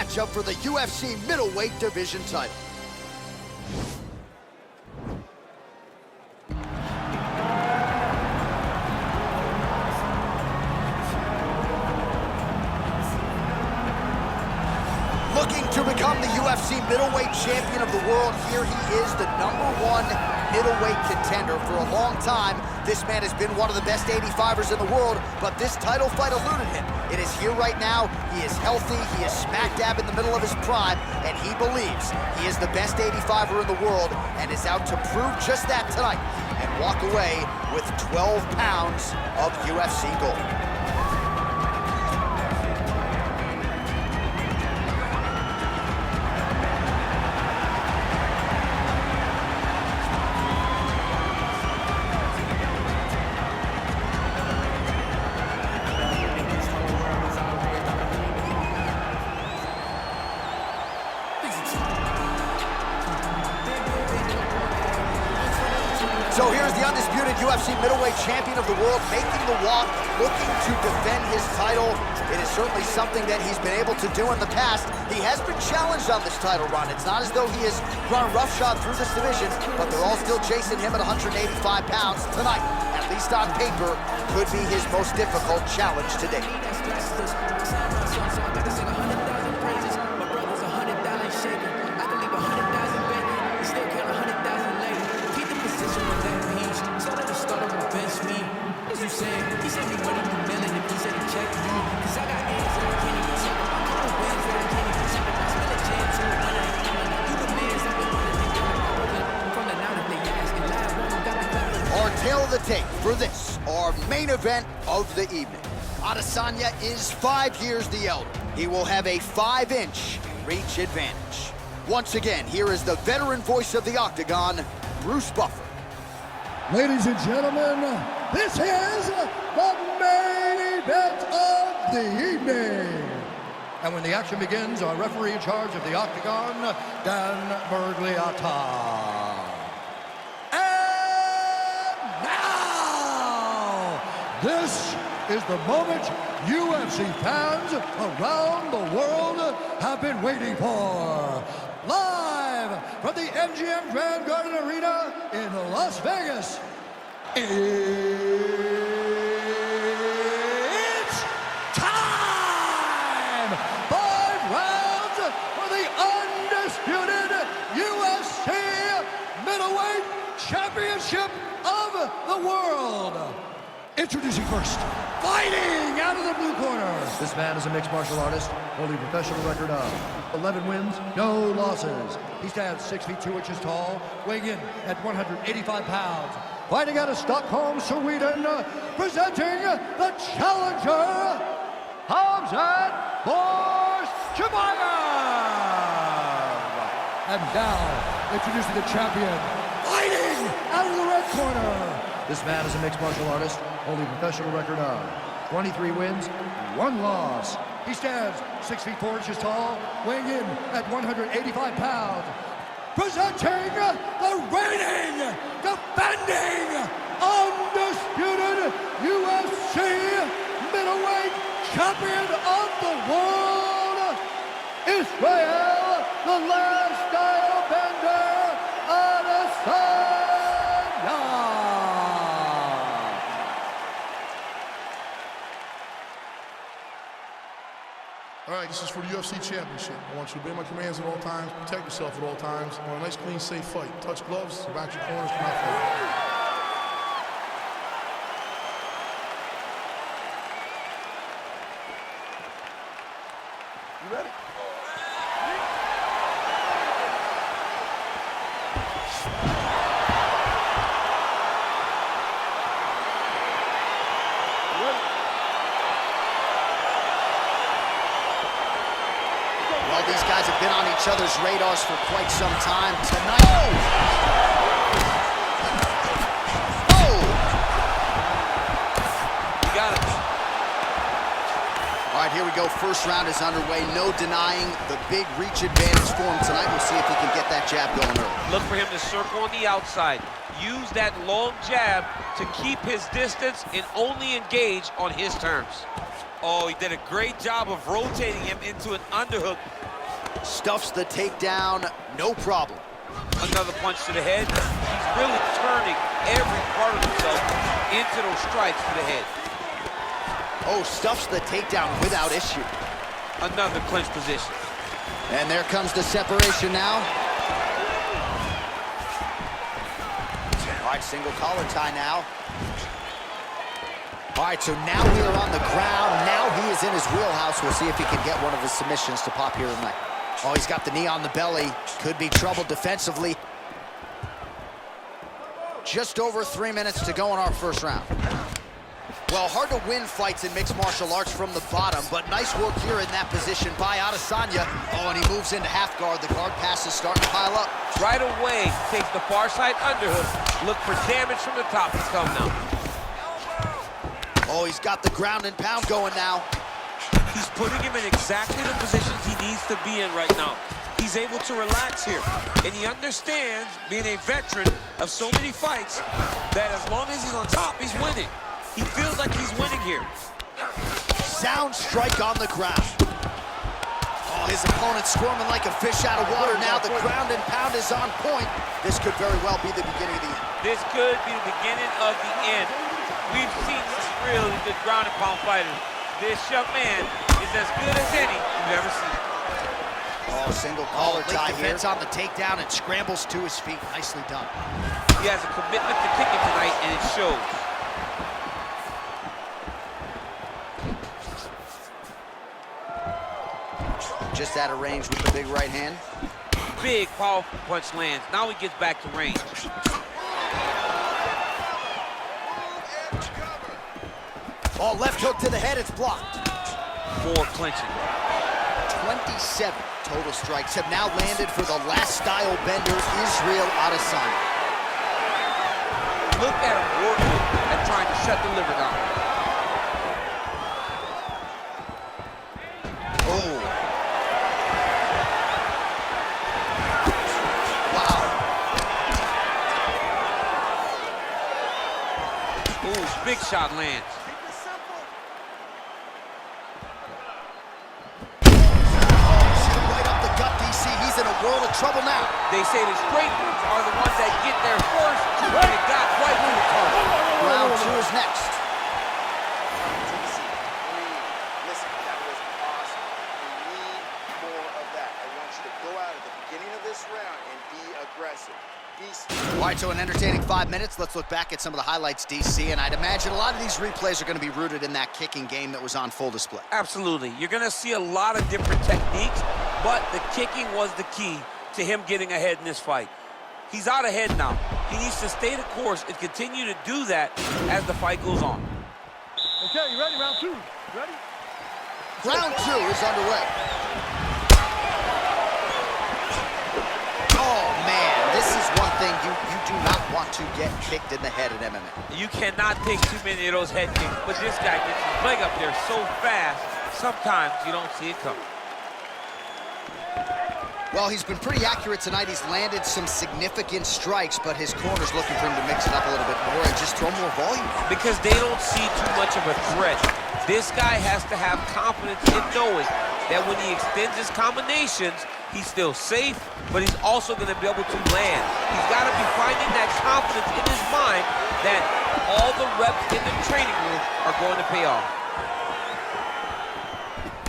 matchup for the UFC middleweight division title. Looking to become the UFC middleweight champion of the world, here he is, the #1 middleweight contender. For a long time, this man has been one of the best 85ers in the world, but this title fight eluded him. It is here right now. He is healthy, he is smack dab in the middle of his prime, and he believes he is the best 85er in the world and is out to prove just that tonight and walk away with 12 pounds of UFC gold. So here's the undisputed UFC middleweight champion of the world making the walk, looking to defend his title. It is certainly something that he's been able to do in the past. He has been challenged on this title run. It's not as though he has run roughshod through this division, but they're all still chasing him at 185 pounds. Tonight, at least on paper, could be his most difficult challenge to date. Tail of the tape for this, our main event of the evening. Adesanya is 5 years the elder. He will have a 5-inch reach advantage. Once again, here is the veteran voice of the Octagon, Bruce Buffer. Ladies and gentlemen, this is the main event of the evening. And when the action begins, our referee in charge of the Octagon, Dan Bergliata. This is the moment UFC fans around the world have been waiting for. Live from the MGM Grand Garden Arena in Las Vegas, it's time! 5 rounds for the undisputed UFC middleweight championship of the world. Introducing first, fighting out of the blue corner. This man is a mixed martial artist, holding a professional record of 11 wins, no losses. He stands 6 feet 2 inches tall, weighing in at 185 pounds. Fighting out of Stockholm, Sweden, presenting the challenger, Khamzat Chimaev. And now, introducing the champion, fighting out of the red corner. This man is a mixed martial artist, holding a professional record of 23 wins, 1 loss. He stands 6 feet 4 inches tall, weighing in at 185 pounds. Presenting the reigning, defending, undisputed UFC middleweight champion of the world, Israel, the lifestyle bender, Adesanya. All right, this is for the UFC Championship. I want you to obey my commands at all times, protect yourself at all times. I want a nice, clean, safe fight. Touch gloves, back your corners, come out fight. You ready? Well, these guys have been on each other's radars for quite some time. Tonight, You got it. All right, here we go. First round is underway. No denying the big reach advantage for him tonight. We'll see if he can get that jab going early. Look for him to circle on the outside. Use that long jab to keep his distance and only engage on his terms. Oh, he did a great job of rotating him into an underhook. Stuffs the takedown, no problem. Another punch to the head. He's really turning every part of himself into those strikes to the head. Oh, stuffs the takedown without issue. Another clinch position. And there comes the separation now. All right, single collar tie now. All right, so now we are on the ground. Now he is in his wheelhouse. We'll see if he can get one of his submissions to pop here tonight. Oh, he's got the knee on the belly. Could be trouble defensively. Just over 3 minutes to go in our first round. Well, hard to win fights in mixed martial arts from the bottom, but nice work here in that position by Adesanya. Oh, and he moves into half guard. The guard pass is starting to pile up. Right away, takes the far side underhook. Look for damage from the top to come now. Oh, he's got the ground and pound going now. He's putting him in exactly the positions he needs to be in right now. He's able to relax here, and he understands, being a veteran of so many fights, that as long as he's on top, he's winning. He feels like he's winning here. Sound strike on the ground. Oh, his opponent squirming like a fish out of water now. The ground and pound is on point. This could very well be the beginning of the end. This could be the beginning of the end. We've seen some really good ground and pound fighters. This young man is as good as any you've ever seen. Oh, single collar tie here. On the takedown and scrambles to his feet. Nicely done. He has a commitment to kicking tonight, and it shows. Just out of range with the big right hand. Big, powerful punch lands. Now he gets back to range. Oh, left hook to the head, it's blocked. More clinching. 27 total strikes have now landed for the last style bender, Israel Adesanya. Look at him working at trying to shut the liver down. Oh. Wow. Ooh, big shot lands. He's in a world of trouble now. They say the straight ones are the ones that get there first, and it got right through the target. Round 2 is next. Listen, that was awesome. We need more of that. I want you to go out at the beginning of this round and be aggressive. All right, so an entertaining 5 minutes. Let's look back at some of the highlights, DC, and I'd imagine a lot of these replays are going to be rooted in that kicking game that was on full display. Absolutely. You're going to see a lot of different techniques, but the kicking was the key to him getting ahead in this fight. He's out ahead now. He needs to stay the course and continue to do that as the fight goes on. Okay, you ready? Round 2. Ready? Round 2 is underway. Oh, man, this is one thing you do not want to get kicked in the head in MMA. You cannot take too many of those head kicks, but this guy gets his leg up there so fast, sometimes you don't see it coming. Well, he's been pretty accurate tonight. He's landed some significant strikes, but his corner's looking for him to mix it up a little bit more and just throw more volume. Because they don't see too much of a threat. This guy has to have confidence in knowing that when he extends his combinations, he's still safe, but he's also going to be able to land. He's got to be finding that confidence in his mind that all the reps in the training room are going to pay off.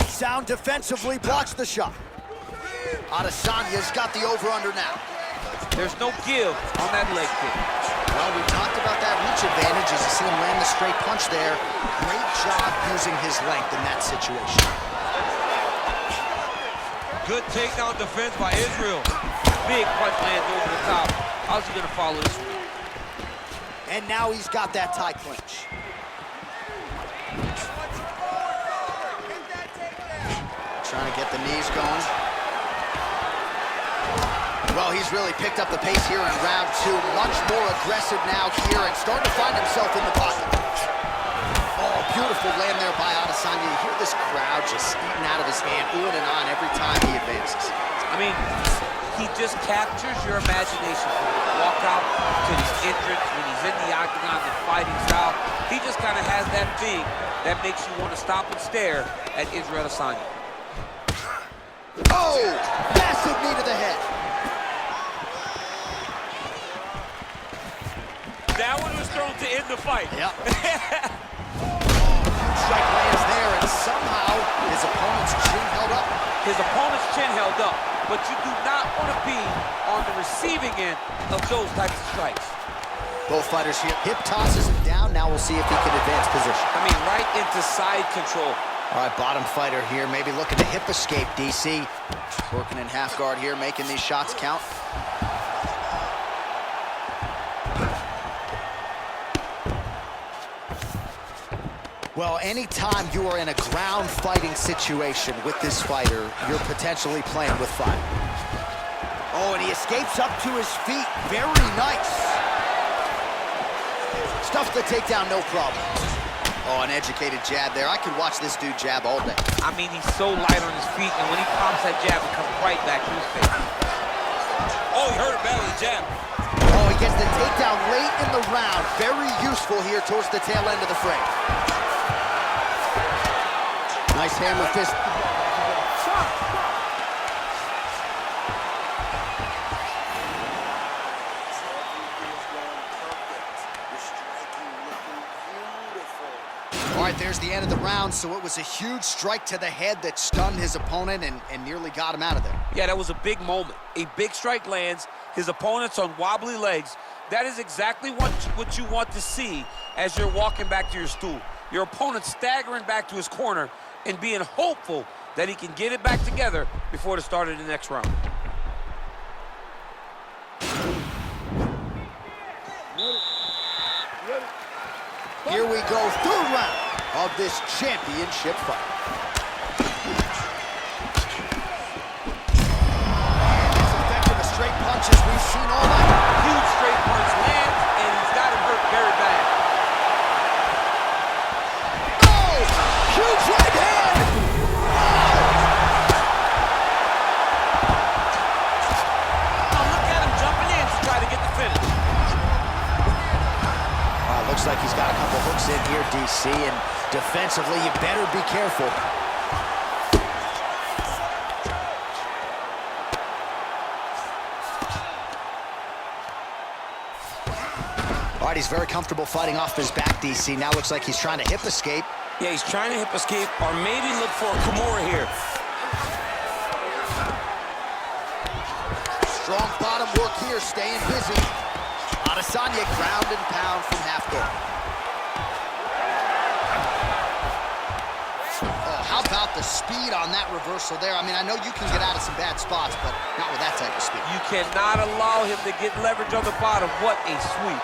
Sound defensively blocks the shot. Adesanya's got the over-under now. There's no give on that leg kick. Well, we talked about that reach advantage as you see him land the straight punch there. Great job using his length in that situation. Good takedown defense by Israel. Big punch lands over the top. How's he going to follow this one? And now he's got that tie clinch. Trying to get the knees going. Well, he's really picked up the pace here in round 2. Much more aggressive now here and starting to find himself in the pocket. Oh, beautiful land there by Adesanya. You hear this crowd just eating out of his hand, oohing and on every time he advances. I mean, He just captures your imagination. When you walk out to his entrance, when he's in the octagon, the fighting style, he just kind of has that thing that makes you want to stop and stare at Israel Adesanya. Oh, massive knee to the head. That one was thrown to end the fight. Yep. Strike lands there, and somehow his opponent's chin held up. His opponent's chin held up, but you do not want to be on the receiving end of those types of strikes. Both fighters here. Hip tosses him down. Now we'll see if he can advance position. I mean, right into side control. All right, bottom fighter here, maybe looking to hip escape, DC. Working in half guard here, making these shots count. Well, anytime you are in a ground fighting situation with this fighter, you're potentially playing with fire. Oh, and he escapes up to his feet. Very nice. Stuffs the takedown, no problem. Oh, an educated jab there. I could watch this dude jab all day. I mean, he's so light on his feet, and when he pops that jab, it comes right back to his face. Oh, he hurt a bad with the jab. Oh, he gets the takedown late in the round. Very useful here towards the tail end of the frame. Nice hammer fist. All right, there's the end of the round, so it was a huge strike to the head that stunned his opponent and nearly got him out of there. Yeah, that was a big moment. A big strike lands, his opponent's on wobbly legs. That is exactly what you want to see as you're walking back to your stool. Your opponent staggering back to his corner and being hopeful that he can get it back together before the start of the next round. Here we go, third round of this championship fight. As effective as straight punches we've seen all night. Huge straight punch lands, and he's got him hurt very bad. Oh, huge right hand! Oh, look at him jumping in to try to get the finish. Looks like he's got a couple hooks in here, DC, and defensively, you better be careful. All right, he's very comfortable fighting off his back, DC. Now looks like he's trying to hip escape. Yeah, he's trying to hip escape, or maybe look for a Kimura here. Strong bottom work here, staying busy. Adesanya ground and pound from half guard. Oh, how about the speed on that reversal there? I mean, I know you can get out of some bad spots, but not with that type of speed. You cannot allow him to get leverage on the bottom. What a sweep.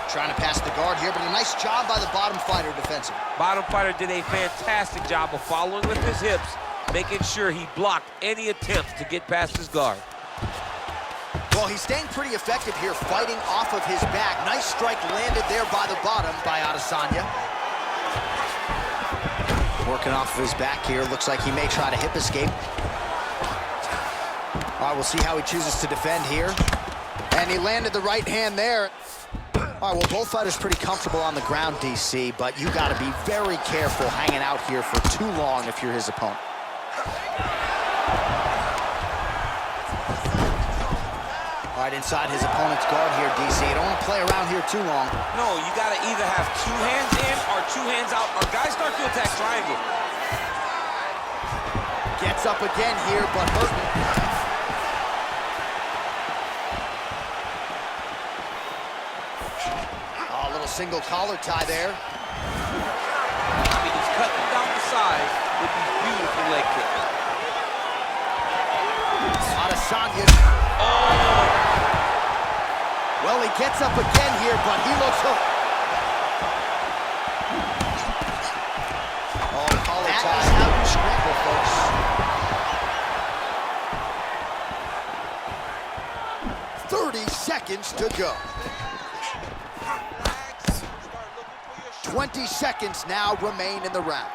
Trying to pass the guard here, but a nice job by the bottom fighter defensively. Bottom fighter did a fantastic job of following with his hips, making sure he blocked any attempts to get past his guard. Well, he's staying pretty effective here, fighting off of his back. Nice strike landed there by the bottom by Adesanya. Working off of his back here. Looks like he may try to hip escape. All right, we'll see how he chooses to defend here. And he landed the right hand there. All right, well, both fighters pretty comfortable on the ground, DC, but you got to be very careful hanging out here for too long if you're his opponent. All right, inside his opponent's guard here, DC. You don't want to play around here too long. No, you got to either have two hands in or two hands out, or guys start to attack triangle. Gets up again here, but hurting. Oh, a little single collar tie there. I mean, he's cutting down the side with these beautiful leg kicks. Adesanya. Oh! Well, he gets up again here, but he looks hooked. Oh, collar tie. That is how you scramble, folks. 30 seconds to go. 20 seconds now remain in the round.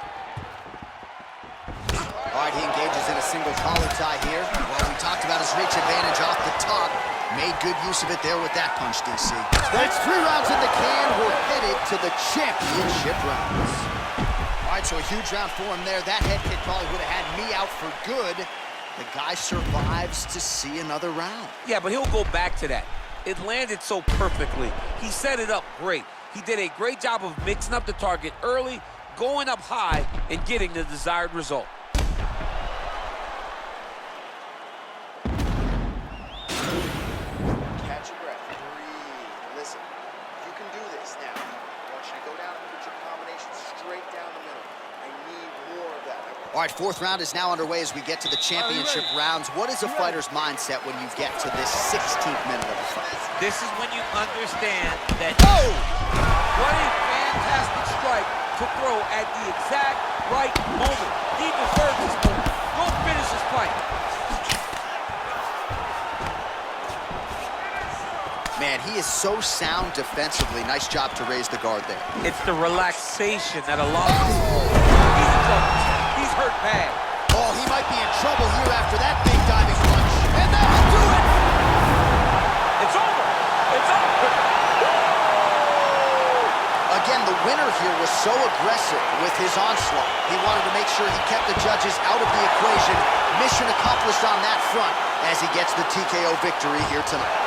All All right, he engages in a single collar tie here. Well, we talked about his reach advantage off the top. Made good use of it there with that punch, DC. That's 3 rounds in the can. We're headed to the championship rounds. All right, so a huge round for him there. That head kick probably would have had me out for good. The guy survives to see another round. Yeah, but he'll go back to that. It landed so perfectly. He set it up great. He did a great job of mixing up the target early, going up high, and getting the desired result. Catch your breath. Breathe. Listen, you can do this now. I want you to go down and put your combination straight down the middle. I need more of that. All right, 4th round is now underway as we get to the championship rounds. What is a fighter's mindset when you get to this 16th minute of the fight? This is when you understand that. Oh! What a fantastic strike to throw at the exact right moment. He deserves this moment. Go finish his fight. Man, he is so sound defensively. Nice job to raise the guard there. It's the relaxation that allows him. He's in trouble. He's hurt bad. Oh, he might be in trouble here after that big diving punch. And that'll do it! It's over. It's over. Again, the winner here was so aggressive with his onslaught. He wanted to make sure he kept the judges out of the equation. Mission accomplished on that front as he gets the TKO victory here tonight.